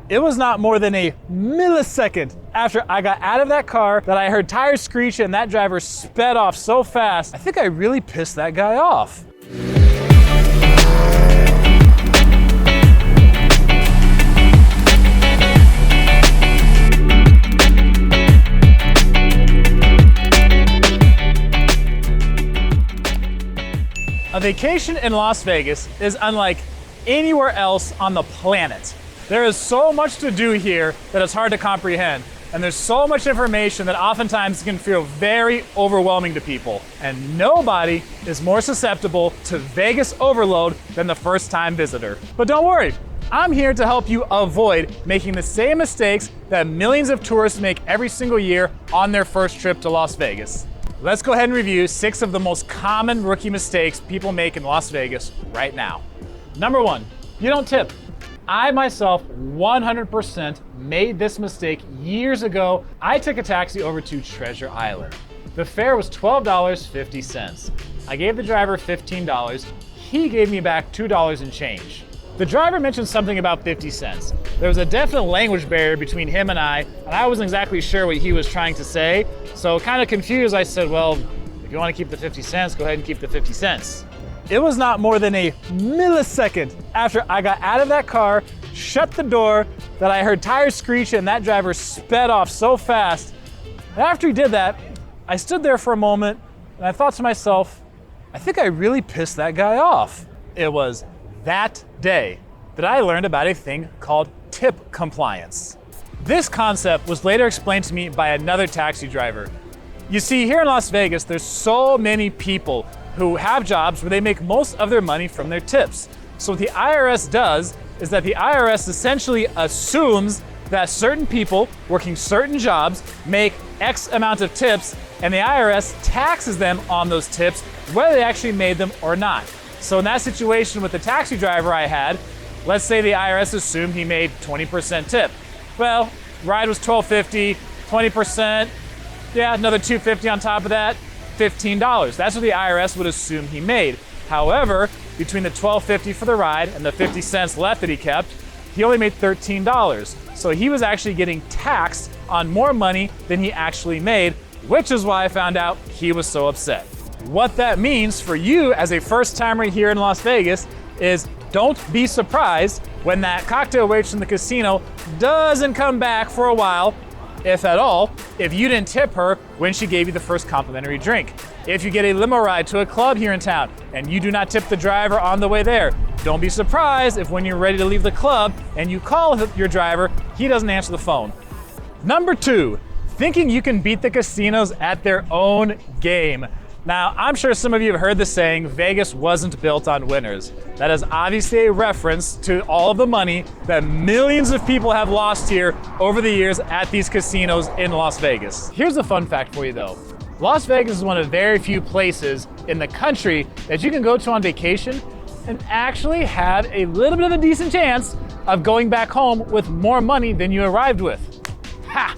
It was not more than a millisecond after I got out of that car that I heard tires screech and that driver sped off so fast. I think I really pissed that guy off. A vacation in Las Vegas is unlike anywhere else on the planet. There is so much to do here that it's hard to comprehend. And there's so much information that oftentimes can feel very overwhelming to people. And nobody is more susceptible to Vegas overload than the first-time visitor. But don't worry, I'm here to help you avoid making the same mistakes that millions of tourists make every single year on their first trip to Las Vegas. Let's go ahead and review 6 of the most common rookie mistakes people make in Las Vegas right now. Number 1, you don't tip. I myself 100% made this mistake years ago. I took a taxi over to Treasure Island. The fare was $12.50. I gave the driver $15. He gave me back $2 and change. The driver mentioned something about 50 cents. There was a definite language barrier between him and I wasn't exactly sure what he was trying to say. So kind of confused, I said, well, if you want to keep the 50 cents, go ahead and keep the 50 cents. It was not more than a millisecond after I got out of that car, shut the door, that I heard tires screech and that driver sped off so fast. And after he did that, I stood there for a moment and I thought to myself, I think I really pissed that guy off. It was that day that I learned about a thing called tip compliance. This concept was later explained to me by another taxi driver. You see, here in Las Vegas, there's so many people who have jobs where they make most of their money from their tips. So what the IRS does is that the IRS essentially assumes that certain people working certain jobs make X amount of tips, and the IRS taxes them on those tips, whether they actually made them or not. So in that situation with the taxi driver I had, let's say the IRS assumed he made 20% tip. Well, ride was $12.50, 20%, yeah, another $2.50 on top of that, $15. That's what the IRS would assume he made. However, between the $12.50 for the ride and the 50 cents left that he kept, he only made $13. So he was actually getting taxed on more money than he actually made, which is why I found out he was so upset. What that means for you as a first-timer here in Las Vegas is don't be surprised when that cocktail waitress in the casino doesn't come back for a while, if at all, if you didn't tip her when she gave you the first complimentary drink. If you get a limo ride to a club here in town and you do not tip the driver on the way there, don't be surprised if when you're ready to leave the club and you call your driver, he doesn't answer the phone. Number 2, thinking you can beat the casinos at their own game. Now, I'm sure some of you have heard the saying, Vegas wasn't built on winners. That is obviously a reference to all of the money that millions of people have lost here over the years at these casinos in Las Vegas. Here's a fun fact for you though. Las Vegas is one of very few places in the country that you can go to on vacation and actually have a little bit of a decent chance of going back home with more money than you arrived with. Ha!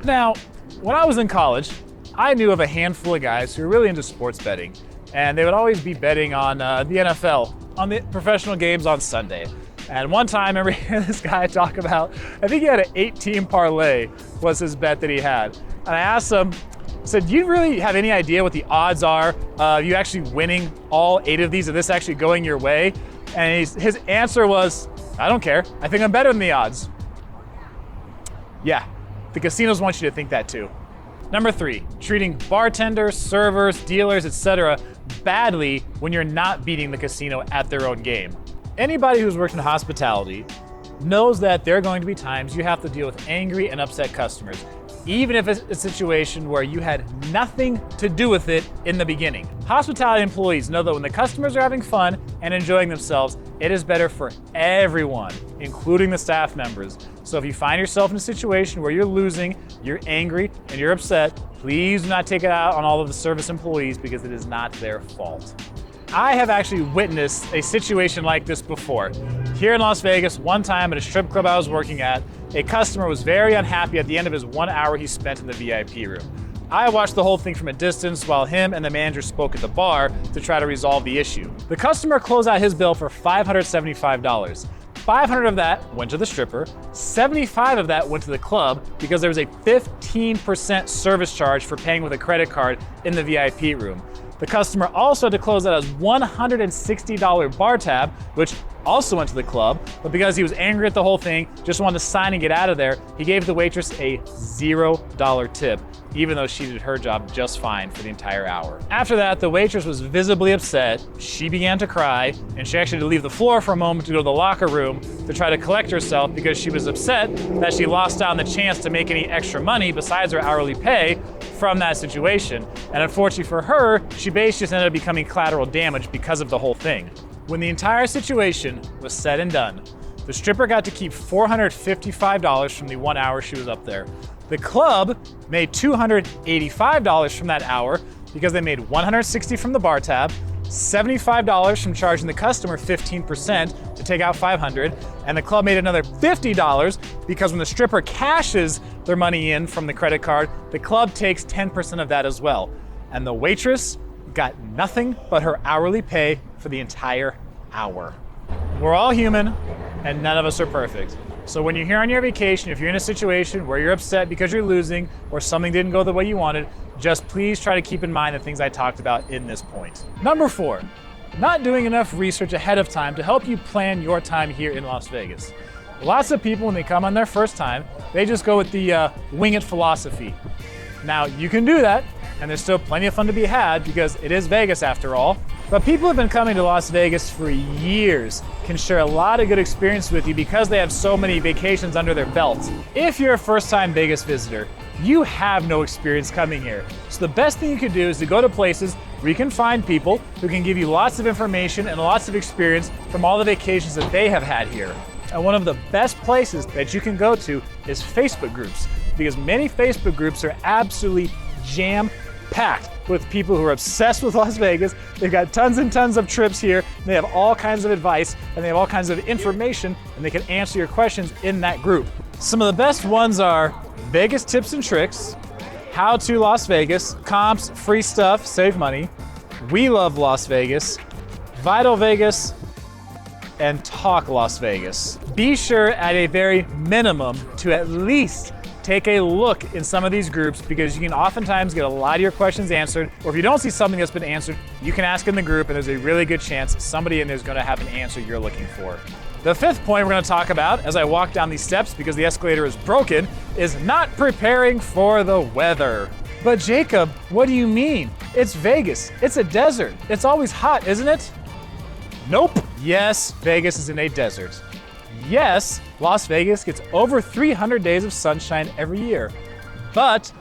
Now, when I was in college, I knew of a handful of guys who were really into sports betting, and they would always be betting on the NFL, on the professional games on Sunday. And one time I remember hearing this guy talk about, I think he had an 8-team parlay was his bet that he had. And I asked him, I said, do you really have any idea what the odds are of you actually winning all 8 of these, of this actually going your way? And his answer was, I don't care. I think I'm better than the odds. Yeah, the casinos want you to think that too. Number 3, treating bartenders, servers, dealers, etc. badly when you're not beating the casino at their own game. Anybody who's worked in hospitality knows that there are going to be times you have to deal with angry and upset customers, even if it's a situation where you had nothing to do with it in the beginning. Hospitality employees know that when the customers are having fun and enjoying themselves, it is better for everyone, including the staff members. So if you find yourself in a situation where you're losing, you're angry, and you're upset, please do not take it out on all of the service employees because it is not their fault. I have actually witnessed a situation like this before. Here in Las Vegas, one time at a strip club I was working at, a customer was very unhappy at the end of his 1 hour he spent in the VIP room. I watched the whole thing from a distance while him and the manager spoke at the bar to try to resolve the issue. The customer closed out his bill for $575. 500 of that went to the stripper, 75 of that went to the club because there was a 15% service charge for paying with a credit card in the VIP room. The customer also had to close out his $160 bar tab, which also went to the club, but because he was angry at the whole thing, just wanted to sign and get out of there, he gave the waitress a $0 tip, even though she did her job just fine for the entire hour. After that, the waitress was visibly upset. She began to cry, and she actually had to leave the floor for a moment to go to the locker room to try to collect herself because she was upset that she lost out on the chance to make any extra money besides her hourly pay from that situation. And unfortunately for her, she basically just ended up becoming collateral damage because of the whole thing. When the entire situation was said and done, the stripper got to keep $455 from the 1 hour she was up there. The club made $285 from that hour because they made $160 from the bar tab, $75 from charging the customer 15% to take out $500, and the club made another $50 because when the stripper cashes their money in from the credit card, the club takes 10% of that as well. And the waitress got nothing but her hourly pay for the entire hour. We're all human, and none of us are perfect. So when you're here on your vacation, if you're in a situation where you're upset because you're losing or something didn't go the way you wanted, just please try to keep in mind the things I talked about in this point. Number 4, not doing enough research ahead of time to help you plan your time here in Las Vegas. Lots of people, when they come on their first time, they just go with the wing it philosophy. Now, you can do that, and there's still plenty of fun to be had because it is Vegas after all. But people who have been coming to Las Vegas for years can share a lot of good experience with you because they have so many vacations under their belt. If you're a first-time Vegas visitor, you have no experience coming here. So the best thing you can do is to go to places where you can find people who can give you lots of information and lots of experience from all the vacations that they have had here. And one of the best places that you can go to is Facebook groups, because many Facebook groups are absolutely jam-packed with people who are obsessed with Las Vegas. They've got tons and tons of trips here. They have all kinds of advice and they have all kinds of information, and they can answer your questions in that group. Some of the best ones are Vegas Tips and Tricks, How to Las Vegas, Comps, Free Stuff, Save Money, We Love Las Vegas, Vital Vegas, and Talk Las Vegas. Be sure at a very minimum to at least take a look in some of these groups because you can oftentimes get a lot of your questions answered, or if you don't see something that's been answered, you can ask in the group and there's a really good chance somebody in there is going to have an answer you're looking for. The 5th point we're going to talk about as I walk down these steps because the escalator is broken is not preparing for the weather. But Jacob, what do you mean? It's Vegas. It's a desert. It's always hot, isn't it? Nope. Yes, Vegas is in a desert. Yes, Las Vegas gets over 300 days of sunshine every year, but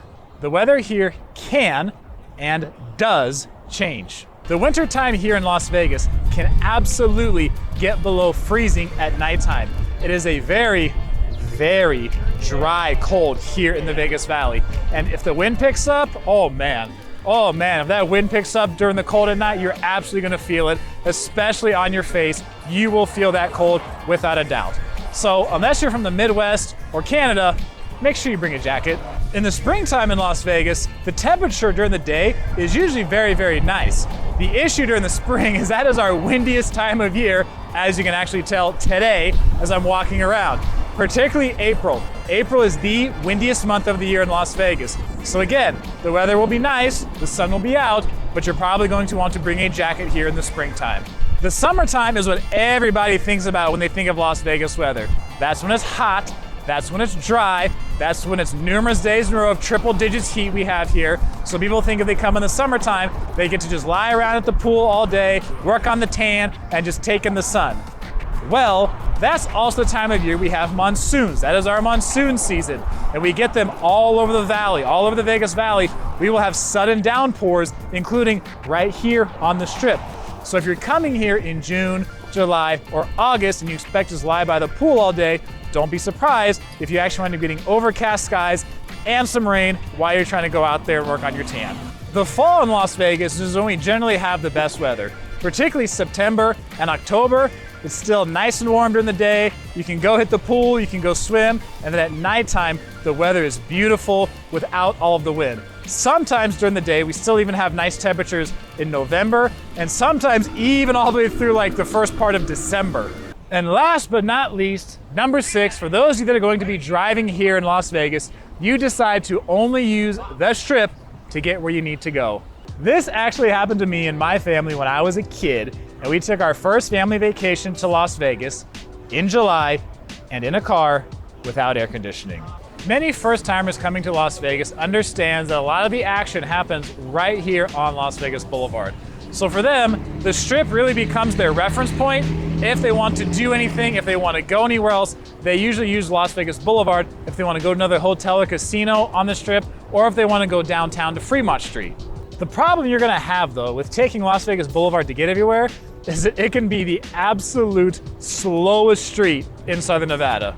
the weather here can and does change. The winter time here in Las Vegas can absolutely get below freezing at nighttime. It is a very, very dry cold here in the Vegas Valley. And if the wind picks up, oh man, if that wind picks up during the cold at night, you're absolutely gonna feel it, especially on your face. You will feel that cold without a doubt. So unless you're from the Midwest or Canada, make sure you bring a jacket. In the springtime in Las Vegas, the temperature during the day is usually very, very nice. The issue during the spring is that is our windiest time of year, as you can actually tell today as I'm walking around. Particularly April. April is the windiest month of the year in Las Vegas. So again, the weather will be nice, the sun will be out, but you're probably going to want to bring a jacket here in the springtime. The summertime is what everybody thinks about when they think of Las Vegas weather. That's when it's hot, that's when it's dry, that's when it's numerous days in a row of triple digits heat we have here. So people think if they come in the summertime, they get to just lie around at the pool all day, work on the tan, and just take in the sun. Well, that's also the time of year we have monsoons. That is our monsoon season. And we get them all over the valley, all over the Vegas Valley. We will have sudden downpours, including right here on the Strip. So if you're coming here in June, July, or August and you expect to just lie by the pool all day, don't be surprised if you actually wind up getting overcast skies and some rain while you're trying to go out there and work on your tan. The fall in Las Vegas is when we generally have the best weather, particularly September and October. It's still nice and warm during the day. You can go hit the pool, you can go swim, and then at nighttime, the weather is beautiful without all of the wind. Sometimes during the day, we still even have nice temperatures in November, and sometimes even all the way through like the first part of December. And last but not least, number 6, for those of you that are going to be driving here in Las Vegas, you decide to only use the Strip to get where you need to go. This actually happened to me and my family when I was a kid, and we took our first family vacation to Las Vegas in July and in a car without air conditioning. Many first-timers coming to Las Vegas understand that a lot of the action happens right here on Las Vegas Boulevard. So for them, the Strip really becomes their reference point. If they want to do anything, if they want to go anywhere else, they usually use Las Vegas Boulevard if they want to go to another hotel or casino on the Strip, or if they want to go downtown to Fremont Street. The problem you're gonna have though with taking Las Vegas Boulevard to get everywhere is that it can be the absolute slowest street in Southern Nevada.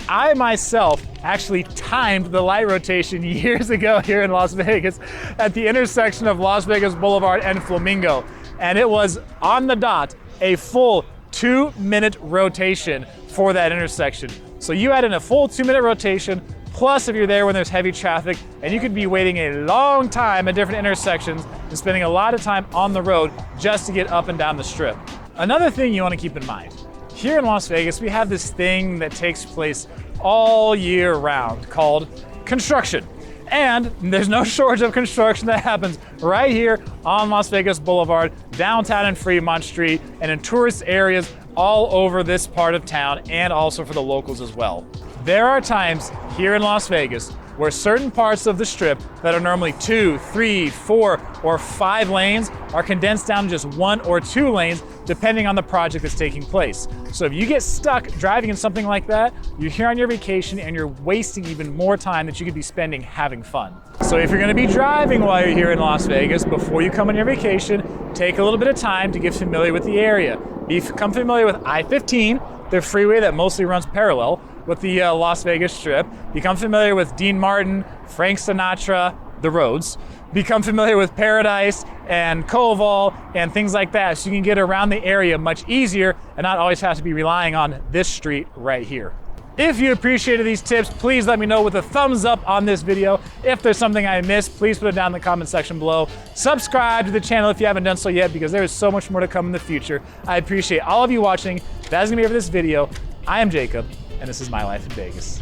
I myself actually timed the light rotation years ago here in Las Vegas at the intersection of Las Vegas Boulevard and Flamingo. And it was on the dot, a full 2-minute rotation for that intersection. So you add in a full 2-minute rotation, plus if you're there when there's heavy traffic, and you could be waiting a long time at different intersections and spending a lot of time on the road just to get up and down the Strip. Another thing you want to keep in mind, here in Las Vegas, we have this thing that takes place all year round called construction. And there's no shortage of construction that happens right here on Las Vegas Boulevard, downtown and Fremont Street, and in tourist areas all over this part of town, and also for the locals as well. There are times here in Las Vegas where certain parts of the Strip that are normally 2, 3, 4, or 5 lanes are condensed down to just 1 or 2 lanes, depending on the project that's taking place. So if you get stuck driving in something like that, you're here on your vacation and you're wasting even more time that you could be spending having fun. So if you're gonna be driving while you're here in Las Vegas, before you come on your vacation, take a little bit of time to get familiar with the area. Become familiar with I-15, the freeway that mostly runs parallel with the Las Vegas Strip. Become familiar with Dean Martin, Frank Sinatra, the roads. Become familiar with Paradise and Koval and things like that, so you can get around the area much easier and not always have to be relying on this street right here. If you appreciated these tips, please let me know with a thumbs up on this video. If there's something I missed, please put it down in the comment section below. Subscribe to the channel if you haven't done so yet, because there is so much more to come in the future. I appreciate all of you watching. That's gonna be it for this video. I am Jacob, and this is My Life in Vegas.